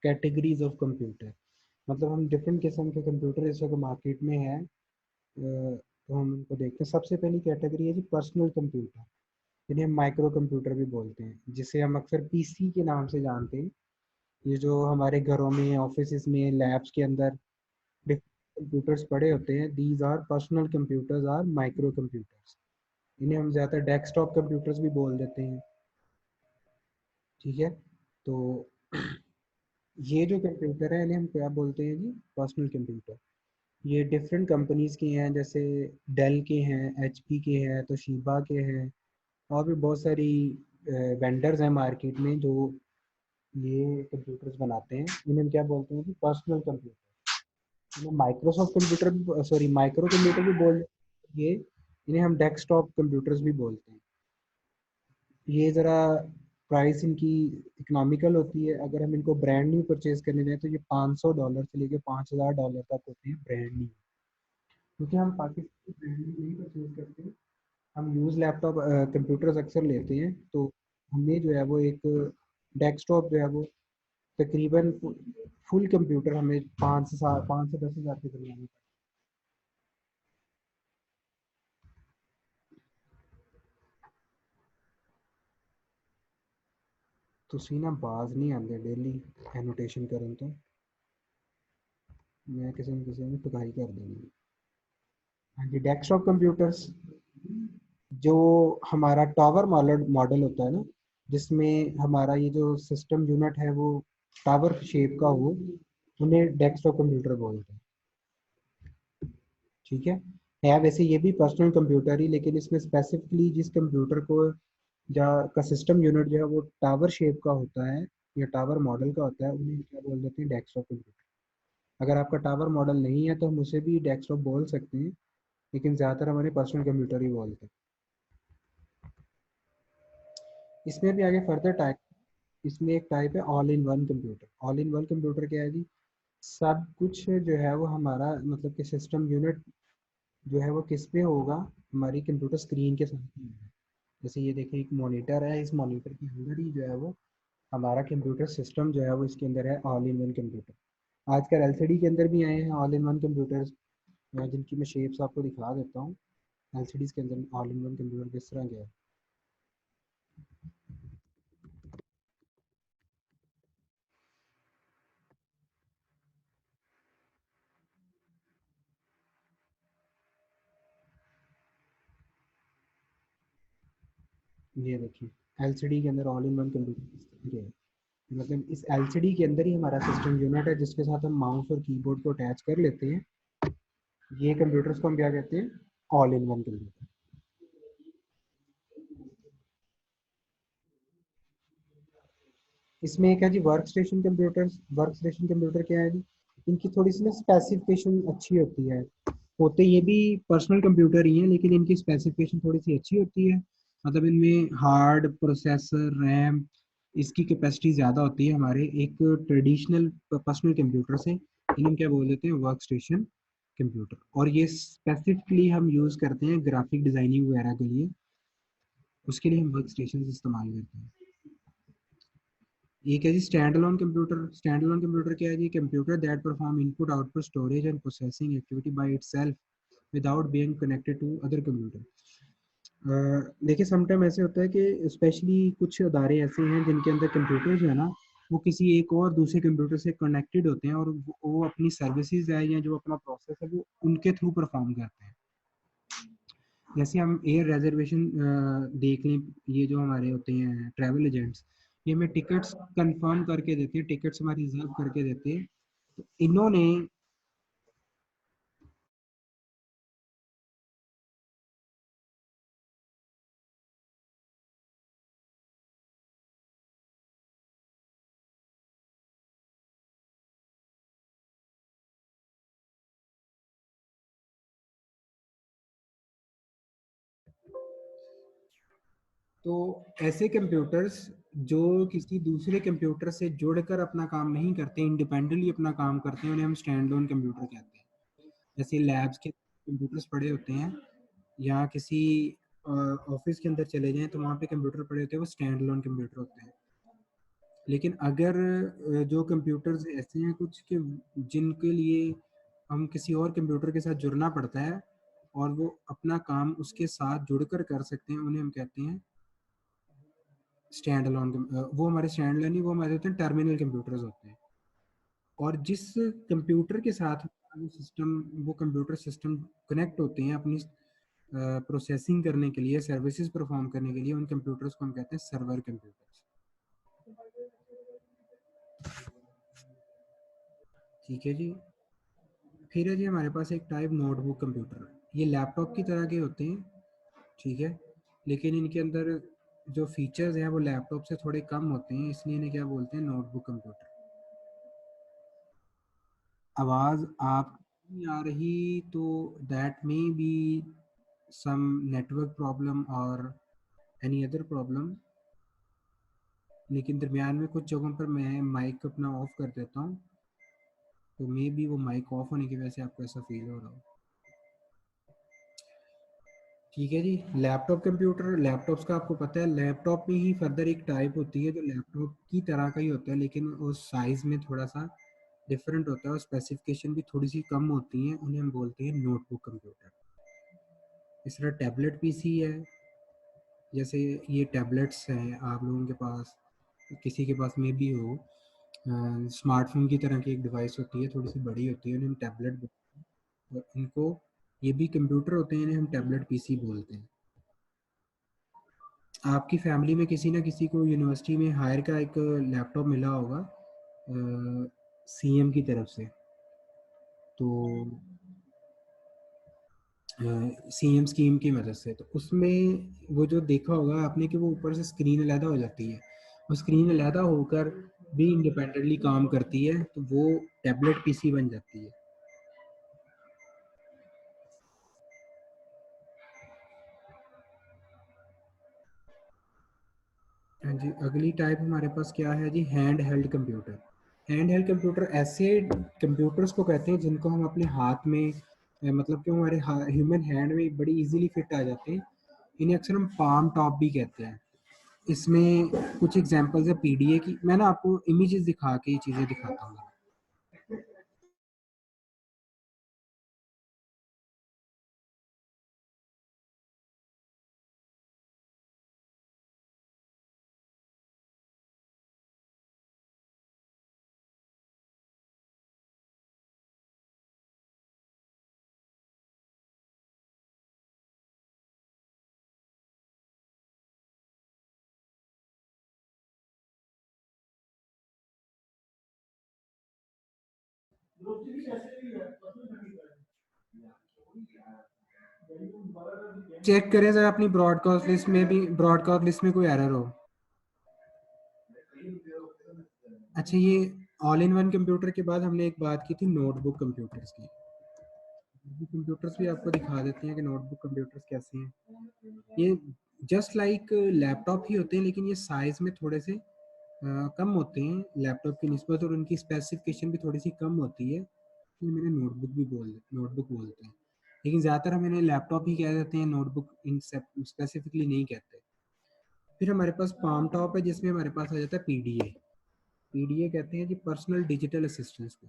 Categories of computer, मतलब हम different किस्म के कंप्यूटर इस वक्त मार्केट में है, तो हम उनको देखते हैं। सबसे पहली कैटेगरी है जी पर्सनल कंप्यूटर, जिन्हें हम माइक्रो कंप्यूटर भी बोलते हैं, जिसे हम अक्सर पीसी के नाम से जानते हैं। ये जो हमारे घरों में, ऑफिस में, लैब्स के अंदर कंप्यूटर्स पड़े होते हैं, these are personal computers or micro computers. इन्हें हम ज़्यादा डेस्कटॉप कंप्यूटर्स भी बोल देते हैं। ठीक है, तो ये जो कंप्यूटर है इन्हें हम क्या बोलते हैं जी, पर्सनल कंप्यूटर। ये डिफरेंट कंपनीज के हैं, जैसे डेल के हैं, एचपी के हैं, तोशिबा के हैं, और भी बहुत सारी वेंडर्स हैं मार्केट में जो ये कंप्यूटर्स बनाते हैं। इन्हें हम क्या बोलते हैं कि पर्सनल कंप्यूटर। इन्हें माइक्रोसॉफ्ट कंप्यूटर भी, सॉरी, माइक्रो कंप्यूटर भी बोल ये। इन्हें हम डेस्कटॉप कंप्यूटर्स भी बोलते हैं। ये ज़रा प्राइस इनकी इकोनॉमिकल होती है। अगर हम इनको ब्रांड न्यू परचेज करने जाएं तो ये $500 से लेके $5000 तक होते हैं ब्रांड न्यू। क्योंकि हम पाकिस्तानी ब्रांड न्यू नहीं परचेज करते, हम यूज़ लैपटॉप कंप्यूटर्स अक्सर लेते हैं। तो हमें जो है वो एक डेस्कटॉप जो है वो तकरीबन फुल कंप्यूटर हमें 5 से 10 हज़ार के दरमियान में। ਤੁਸੀਂ ना बाज नहीं आते डेली एनोटेशन करन तो मैं किसी न किसी ने टुकाई कर देनी। हाँ जी, डेस्कटॉप कंप्यूटर्स जो हमारा टावर मॉडल मॉडल होता है ना, जिसमें हमारा ये जो सिस्टम यूनिट है वो टावर शेप का हो, उन्हें डेस्कटॉप कंप्यूटर बोलते हैं। ठीक है वैसे ये भी पर्सनल कंप्यूटर ही, लेकिन इसमें स्पेसिफिकली जिस कंप्यूटर को या का सिस्टम यूनिट जो है वो टावर शेप का होता है या टावर मॉडल का होता है, उन्हें क्या बोल देते हैं, डेस्कटॉप कंप्यूटर। अगर आपका टावर मॉडल नहीं है तो हम उसे भी डेस्कटॉप बोल सकते हैं, लेकिन ज़्यादातर हमारे पर्सनल कंप्यूटर ही बोलते हैं। इसमें भी आगे फर्दर टाइप, इसमें एक टाइप है all in one computer. All in one computer क्या है जी, सब कुछ जो है वो हमारा मतलब कि सिस्टम यूनिट जो है वो किस पे होगा, हमारी कंप्यूटर स्क्रीन के साथ ही होगा। जैसे ये देखिए एक मॉनिटर है, इस मॉनिटर के अंदर ही जो है वो हमारा कंप्यूटर सिस्टम जो है वो इसके अंदर है ऑल इन वन कंप्यूटर। आजकल एलसीडी के अंदर भी आए हैं ऑल इन वन कंप्यूटर्स, जिनकी मैं शेप्स आपको दिखा देता हूँ। एलसीडीज के अंदर ऑल इन वन कंप्यूटर किस तरह के है। ये देखिए एलसीडी के अंदर ऑल इन वन कंप्यूटर किस तरह के है। मतलब इस एलसीडी के अंदर ही हमारा सिस्टम यूनिट है, जिसके साथ हम माउस और कीबोर्ड को अटैच कर लेते हैं। ये कंप्यूटर्स को हम क्या कहते हैं, ऑल इन वन कंप्यूटर। इसमें एक है जी work station computer. Work station computer क्या है जी, इनकी थोड़ी सी ना स्पेसिफिकेशन अच्छी होती है। होते ये भी पर्सनल कंप्यूटर ही हैं, लेकिन इनकी स्पेसिफिकेशन थोड़ी सी अच्छी होती है। मतलब इनमें हार्ड प्रोसेसर, रैम, इसकी कैपेसिटी ज़्यादा होती है हमारे एक ट्रेडिशनल पर्सनल कंप्यूटर से। इन्हें हम क्या बोल देते हैं, वर्क स्टेशन कंप्यूटर। और ये स्पेसिफिकली हम यूज़ करते हैं ग्राफिक डिज़ाइनिंग वगैरह के लिए, उसके लिए हम वर्क स्टेशन इस्तेमाल करते हैं। एक है जी stand alone computer. Stand alone computer क्या है जी, computer that perform input output storage and processing activity by itself without being connected to other computer. देखिए समटाइम ऐसे होता है कि स्पेशली कुछ अदारे ऐसे हैं जिनके अंदर कंप्यूटर जो है ना वो किसी एक और दूसरे कंप्यूटर से कनेक्टेड होते हैं, और वो अपनी सर्विसेज है या जो अपना प्रोसेस है वो उनके थ्रू परफॉर्म करते हैं। जैसे हम एयर रिजर्वेशन देख लें, ये जो हमारे होते हैं ट्रैवल एजेंट्स, ये हमें टिकट्स कंफर्म करके देते हैं, टिकट्स हमारी रिजर्व करके देते हैं। तो इन्होंने तो ऐसे कंप्यूटर्स जो किसी दूसरे कंप्यूटर से जुड़कर अपना काम नहीं करते, इंडिपेंडेंटली अपना काम करते हैं, उन्हें हम स्टैंड लोन कंप्यूटर कहते हैं। जैसे लैब्स के कंप्यूटर्स पड़े होते हैं, या किसी ऑफिस के अंदर चले जाएं तो वहाँ पे कंप्यूटर पड़े होते हैं, वो स्टैंड लोन कंप्यूटर होते हैं। लेकिन अगर जो कंप्यूटर्स ऐसे हैं कुछ कि जिनके लिए हम किसी और कंप्यूटर के साथ जुड़ना पड़ता है और वो अपना काम उसके साथ जुड़कर कर सकते हैं, उन्हें हम कहते हैं स्टैंड अलोन। वो हमारे स्टैंड अलोन नहीं, वो हमारे होते हैं टर्मिनल कंप्यूटर्स होते हैं। और जिस कंप्यूटर के साथ वो कंप्यूटर सिस्टम कनेक्ट होते हैं अपनी प्रोसेसिंग करने के लिए, सर्विसेज परफॉर्म करने के लिए, उन कंप्यूटर्स को हम कहते हैं सर्वर कंप्यूटर्स। ठीक है जी। फिर है जी हमारे पास एक टाइप नोटबुक कंप्यूटर। ये लैपटॉप की तरह के होते हैं, ठीक है, लेकिन इनके अंदर जो फीचर्स हैं वो लैपटॉप से थोड़े कम होते हैं, इसलिए इन्हें क्या बोलते हैं, नोटबुक कंप्यूटर। आवाज़ आप नहीं आ रही तो that may be some network problem or any other problem, लेकिन दरमियान में कुछ जगहों पर मैं माइक अपना ऑफ कर देता हूँ, तो मे बी वो माइक ऑफ होने की वजह से आपको ऐसा फील हो रहा हो। ठीक है जी। लैपटॉप कंप्यूटर, लैपटॉप्स का आपको पता है, लैपटॉप में ही फर्दर एक टाइप होती है जो लैपटॉप की तरह का ही होता है, लेकिन उस साइज़ में थोड़ा सा डिफरेंट होता है और स्पेसिफिकेशन भी थोड़ी सी कम होती हैं, उन्हें हम बोलते हैं नोटबुक कंप्यूटर। इस तरह टैबलेट पीसी है, जैसे ये टैबलेट्स हैं आप लोगों के पास, किसी के पास में भी हो, स्मार्टफोन की तरह की एक डिवाइस होती है, थोड़ी सी बड़ी होती है, उन्हें हम टैबलेट बोलते हैं। और इनको, ये भी कंप्यूटर होते हैं, इन्हें हम टैबलेट पीसी बोलते हैं। आपकी फैमिली में किसी ना किसी को यूनिवर्सिटी में हायर का एक लैपटॉप मिला होगा सीएम की तरफ से, तो सीएम स्कीम की मदद से, तो उसमें वो जो देखा होगा आपने कि वो ऊपर से स्क्रीन अलहदा हो जाती है, वो स्क्रीन अलहदा होकर भी इंडिपेंडेंटली काम करती है, तो वो टैबलेट पीसी बन जाती है। हाँ जी, अगली टाइप हमारे पास क्या है जी, hand held computer. Hand held computer ऐसे कंप्यूटर्स को कहते हैं जिनको हम अपने हाथ में मतलब कि हमारे ह्यूमन हैंड में बड़ी इजीली फिट आ जाते हैं। इन्हें अक्सर हम पाम टॉप भी कहते हैं। इसमें कुछ एग्जांपल्स है पीडीए की, मैं ना आपको इमेजेस दिखा के ये चीज़ें दिखाता हूँ। चेक करें जरा अपनी ब्रॉडकास्ट लिस्ट में भी, ब्रॉडकास्ट लिस्ट में कोई एरर हो। अच्छा, ये ऑल इन वन कंप्यूटर के बाद हमने एक बात की थी नोटबुक कंप्यूटर्स की। कंप्यूटर्स भी आपको दिखा देते हैं कि नोटबुक कंप्यूटर्स कैसे हैं। ये जस्ट लाइक लैपटॉप ही होते हैं, लेकिन ये साइज में थोड़े से कम होते हैं लैपटॉप की निस्बत, और उनकी स्पेसिफिकेशन भी थोड़ी सी कम होती है, इसलिए मैंने नोटबुक बोलते हैं। लेकिन ज़्यादातर हम इन्हें लैपटॉप ही कह देते हैं, नोटबुक इन स्पेसिफिकली नहीं कहते। फिर हमारे पास पाम टॉप है, जिसमें हमारे पास आ जाता है पीडीए। पीडीए कहते हैं जी पर्सनल डिजिटल असिस्टेंस को।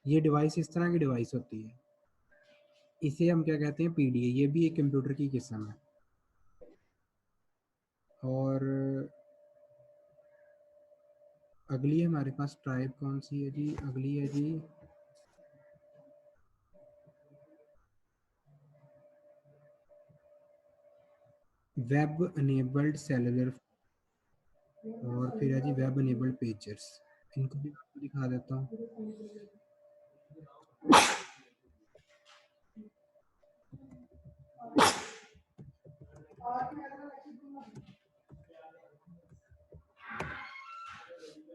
ये डिवाइस इस तरह की डिवाइस होती है, इसे हम क्या कहते हैं, पीडीए। ये भी एक कंप्यूटर की किस्म है। और अगली हमारे पास टाइप कौन सी है जी, अगली है जी वेब अनेबल्ड सेलुलर, और फिर है जी वेब अनेबल्ड पेजर्स। इनको भी आपको दिखा देता हूँ।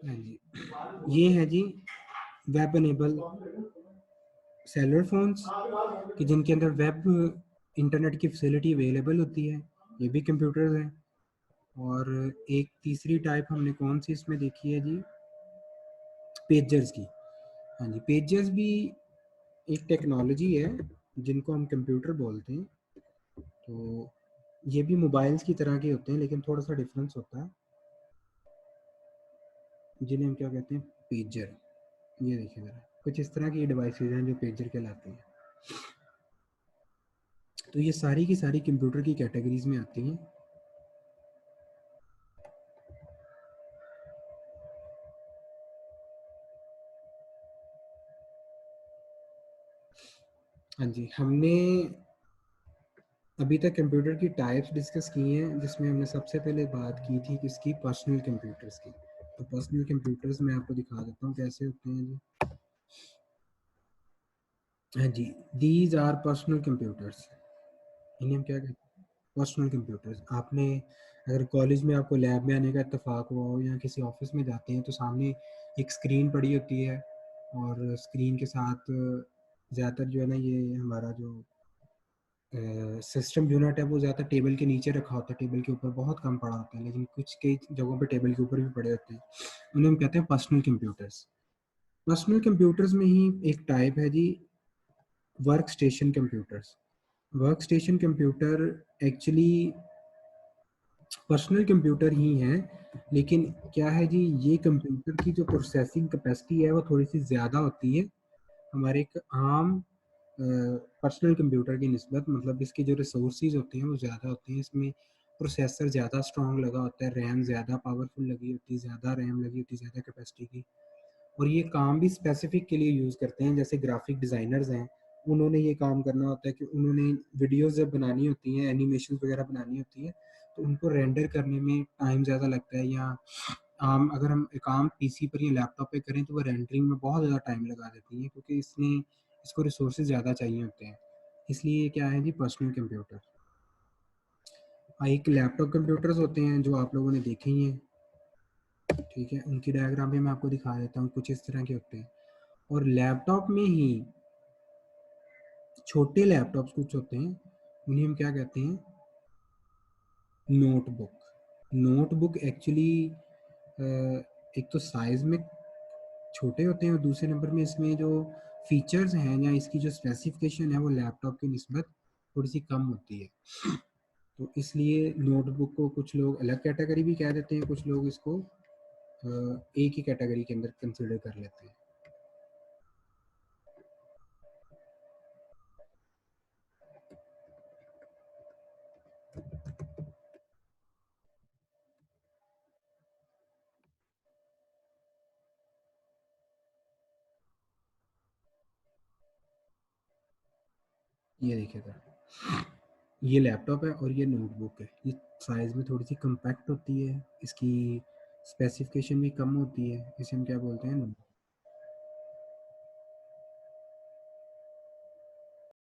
हाँ जी, ये है जी वेब अनेबल सेलुलर फोन्स, कि जिनके अंदर वेब इंटरनेट की फैसिलिटी अवेलेबल होती है, ये भी कंप्यूटर्स हैं। और एक तीसरी टाइप हमने कौन सी इसमें देखी है जी, पेजर्स की। हाँ जी, पेजर्स भी एक टेक्नोलॉजी है जिनको हम कंप्यूटर बोलते हैं। तो ये भी मोबाइल्स की तरह के होते हैं, लेकिन थोड़ा सा डिफरेंस होता है। जिन्हें हम क्या कहते हैं, पेजर। ये देखिए ज़रा, कुछ इस तरह की डिवाइसेज हैं जो पेजर कहलाती हैं। तो ये सारी की सारी कंप्यूटर की कैटेगरीज में आती हैं। हाँ जी, हमने अभी तक कंप्यूटर की टाइप्स डिस्कस की हैं, जिसमें हमने सबसे पहले बात की थी किसकी, पर्सनल कंप्यूटर्स की। तो पर्सनल कंप्यूटर्स मैं आपको दिखा देता हूँ कैसे होते हैं जी। हाँ जी, दीज आर पर्सनल कंप्यूटर्स। इन्हें हम क्या कहते हैं, पर्सनल कंप्यूटर्स। आपने अगर कॉलेज में आपको लैब में आने का इत्तेफाक हुआ हो या किसी ऑफिस में जाते हैं तो सामने एक स्क्रीन पड़ी होती है, और स्क्रीन के साथ ज़्यादातर जो है ना, ये हमारा जो सिस्टम यूनिट है वो ज़्यादा टेबल के नीचे रखा होता है, टेबल के ऊपर बहुत कम पड़ा होता है, लेकिन कुछ कई जगहों पे टेबल के ऊपर भी पड़े होते हैं। उन्हें हम कहते हैं पर्सनल कंप्यूटर्स। पर्सनल कंप्यूटर्स में ही एक टाइप है जी, work station computers. Work station computer actually personal computer ही हैं, लेकिन क्या है जी, ये कंप्यूटर की जो प्रोसेसिंग कैपेसिटी है वो थोड़ी सी ज़्यादा होती है हमारे एक आम पर्सनल कंप्यूटर की निस्बत। मतलब इसके जो रिसोर्सेज होते हैं वो ज़्यादा होते हैं, इसमें प्रोसेसर ज़्यादा स्ट्रॉन्ग लगा होता है, रैम ज़्यादा पावरफुल लगी होती है, ज़्यादा रैम लगी होती है, ज़्यादा कैपेसिटी की। और ये काम भी स्पेसिफिक के लिए यूज़ करते हैं, जैसे ग्राफिक डिज़ाइनर्स हैं, उन्होंने ये काम करना होता है कि उन्होंने वीडियोज़ जब बनानी होती हैं, एनिमेशन वगैरह बनानी होती है, तो उनको रेंडर करने में टाइम ज़्यादा लगता है। या अगर हम एक आम पीसी पर या लैपटॉप पे करें तो वो रेंडरिंग में बहुत ज़्यादा टाइम लगा देती है, क्योंकि इसको रिसोर्सेज ज़्यादा चाहिए होते हैं। इसलिए ये क्या है जी, पर्सनल कंप्यूटर। एक लैपटॉप कंप्यूटर्स होते हैं जो आप लोगों ने देखे ही हैं, ठीक है, उनकी डायग्राम भी मैं आपको दिखा देता हूँ, कुछ इस तरह के होते हैं। और लैपटॉप में ही छोटे लैपटॉप्स कुछ होते हैं, उन्हें हम क्या कहते हैं, नोटबुक। नोटबुक एक्चुअली एक तो साइज़ में छोटे होते हैं, और दूसरे नंबर में इसमें जो फीचर्स हैं या इसकी जो स्पेसिफिकेशन है वो लैपटॉप की निस्बत थोड़ी सी कम होती है। तो इसलिए नोटबुक को कुछ लोग अलग कैटेगरी भी कह देते हैं, कुछ लोग इसको एक ही कैटेगरी के अंदर कंसिडर कर लेते हैं। ये देखिए सर, ये लैपटॉप है और ये नोटबुक है। ये साइज़ में थोड़ी सी कम्पैक्ट होती है, इसकी स्पेसिफिकेशन भी कम होती है, इसे हम क्या बोलते हैं,